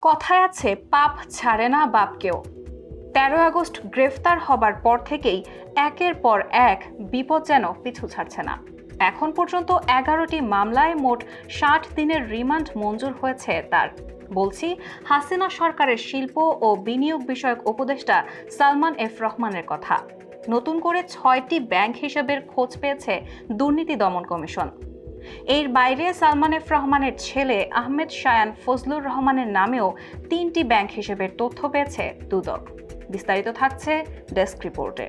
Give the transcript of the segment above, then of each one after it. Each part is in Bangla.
কথায় আছে পাপ ছাড়ে না বাপকেও। ১৩ আগস্ট গ্রেফতার হবার পর থেকেই একের পর এক বিপদ যেন পিছু ছাড়ছে না। এখন পর্যন্ত ১১টি মামলায় মোট ৬০ দিনের রিমান্ড মঞ্জুর হয়েছে তার। বলছি হাসিনা সরকারের শিল্প ও বিনিয়োগ বিষয়ক উপদেষ্টা সালমান এফ রহমানের কথা। নতুন করে ৬টি ব্যাংক হিসাবের খোঁজ পেয়েছে দুর্নীতি দমন কমিশন। এর বাইরে সালমান এফ রহমানের ছেলে আহমেদ শায়ান ফজলুর রহমানের নামেও ৩টি ব্যাংক হিসেবের তথ্য পেয়েছে দুদক। বিস্তারিত থাকছে ডেস্ক রিপোর্টে।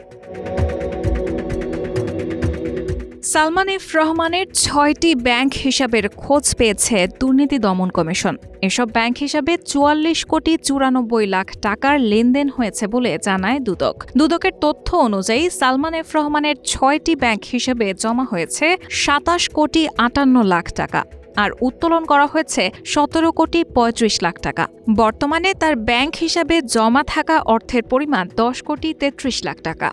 সালমান এফ রহমানের ৬টি ব্যাংক হিসাবের খোঁজ পেয়েছে দুর্নীতি দমন কমিশন। এসব ব্যাংক হিসাবে ৪৪ কোটি ৯৪ লাখ টাকার লেনদেন হয়েছে বলে জানায় দুদক। দুদকের তথ্য অনুযায়ী সালমান এফ রহমানের ৬টি ব্যাংক হিসেবে জমা হয়েছে ২৭ কোটি ৫৮ লাখ টাকা, আর উত্তোলন করা হয়েছে ১৭ কোটি ৩৫ লাখ টাকা। বর্তমানে তার ব্যাংক হিসাবে জমা থাকা অর্থের পরিমাণ ১০ কোটি ৩৩ লাখ টাকা।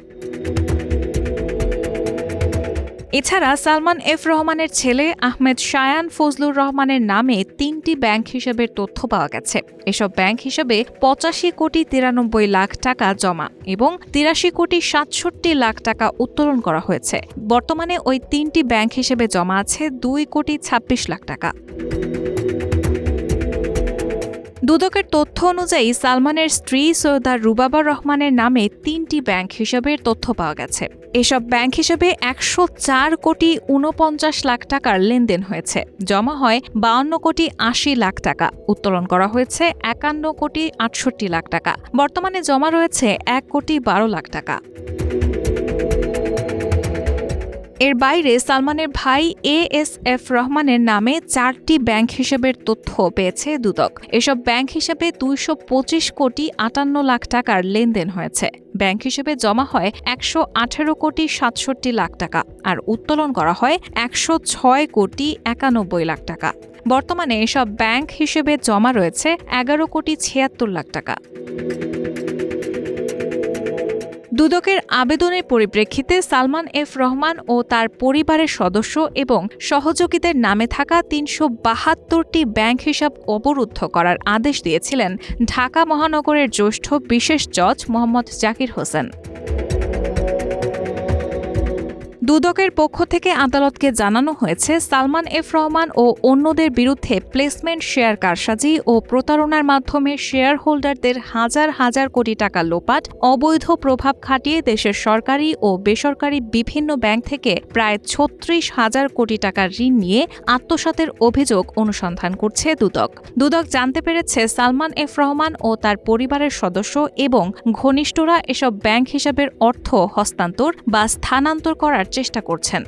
এছাড়া সালমান এফ রহমানের ছেলে আহমেদ শায়ান ফজলুর রহমানের নামে ৩টি ব্যাংক হিসাবের তথ্য পাওয়া গেছে। এসব ব্যাংক হিসাবে ৮৫ কোটি ৯৩ লাখ টাকা জমা এবং ৮৩ কোটি ৬৭ লাখ টাকা উত্তোলন করা হয়েছে। বর্তমানে ওই ৩টি ব্যাংক হিসেবে জমা আছে ২ কোটি ২৬ লাখ টাকা। দুদকের তথ্য অনুযায়ী সালমানের স্ত্রী সৈয়দা রুবাবা রহমানের নামে ৩টি ব্যাংক হিসাবের তথ্য পাওয়া গেছে। এসব ব্যাংক হিসেবে ১০৪ কোটি ৪৯ লাখ টাকার লেনদেন হয়েছে। জমা হয় ৫২ কোটি ৮০ লাখ টাকা, উত্তোলন করা হয়েছে ৫১ কোটি ৬৮ লাখ টাকা। বর্তমানে জমা রয়েছে ১ কোটি ১২ লাখ টাকা। এর বাইরে সালমানের ভাই এএসএফ রহমানের নামে ৪টি ব্যাংক হিসেবের তথ্য পেয়েছে দুদক। এসব ব্যাংক হিসেবে ২২৫ কোটি ৫৮ লাখ টাকার লেনদেন হয়েছে। ব্যাংক হিসেবে জমা হয় ১১৮ কোটি ৬৭ লাখ টাকা, আর উত্তোলন করা হয় ১০৬ কোটি ৯১ লাখ টাকা। বর্তমানে এসব ব্যাংক হিসেবে জমা রয়েছে ১১ কোটি ৭৬ লাখ টাকা। দুদকের আবেদনের পরিপ্রেক্ষিতে সালমান এফ রহমান ও তার পরিবারের সদস্য এবং সহযোগীদের নামে থাকা ৩৭২টি ব্যাংক হিসাব অবরুদ্ধ করার আদেশ দিয়েছিলেন ঢাকা মহানগরের জ্যেষ্ঠ বিশেষ জজ মোহাম্মদ জাকির হোসেন। দুদকের পক্ষ থেকে আদালতকে জানানো হয়েছে, সালমান এফ রহমান ও অন্যদের বিরুদ্ধে প্লেসমেন্ট শেয়ার কারসাজি ও প্রতারণার মাধ্যমে শেয়ার হোল্ডারদের হাজার হাজার কোটি টাকা লোপাট, অবৈধ প্রভাব খাটিয়ে দেশের সরকারি ও বেসরকারি বিভিন্ন ব্যাংক থেকে প্রায় ৩৬,০০০ কোটি টাকার ঋণ নিয়ে আত্মসাতের অভিযোগ অনুসন্ধান করছে দুদক। দুদক জানতে পেরেছে সালমান এফ রহমান ও তার পরিবারের সদস্য এবং ঘনিষ্ঠরা এসব ব্যাংক হিসাবের অর্থ হস্তান্তর বা স্থানান্তর করার চেষ্টা করছেন।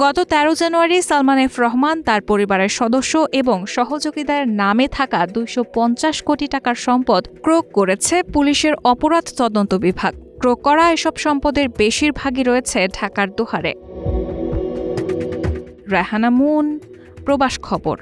গত ১৩ জানুয়ারি সালমান এফ রহমান তার পরিবারের সদস্য এবং সহযোগীদের নামে থাকা ২৫০ কোটি টাকার সম্পদ ক্রয় করেছে পুলিশের অপরাধ তদন্ত বিভাগ। ক্রয় করা এসব সম্পদের বেশিরভাগই রয়েছে ঢাকার দোহারে। রাহানা মুন, প্রবাস খবর।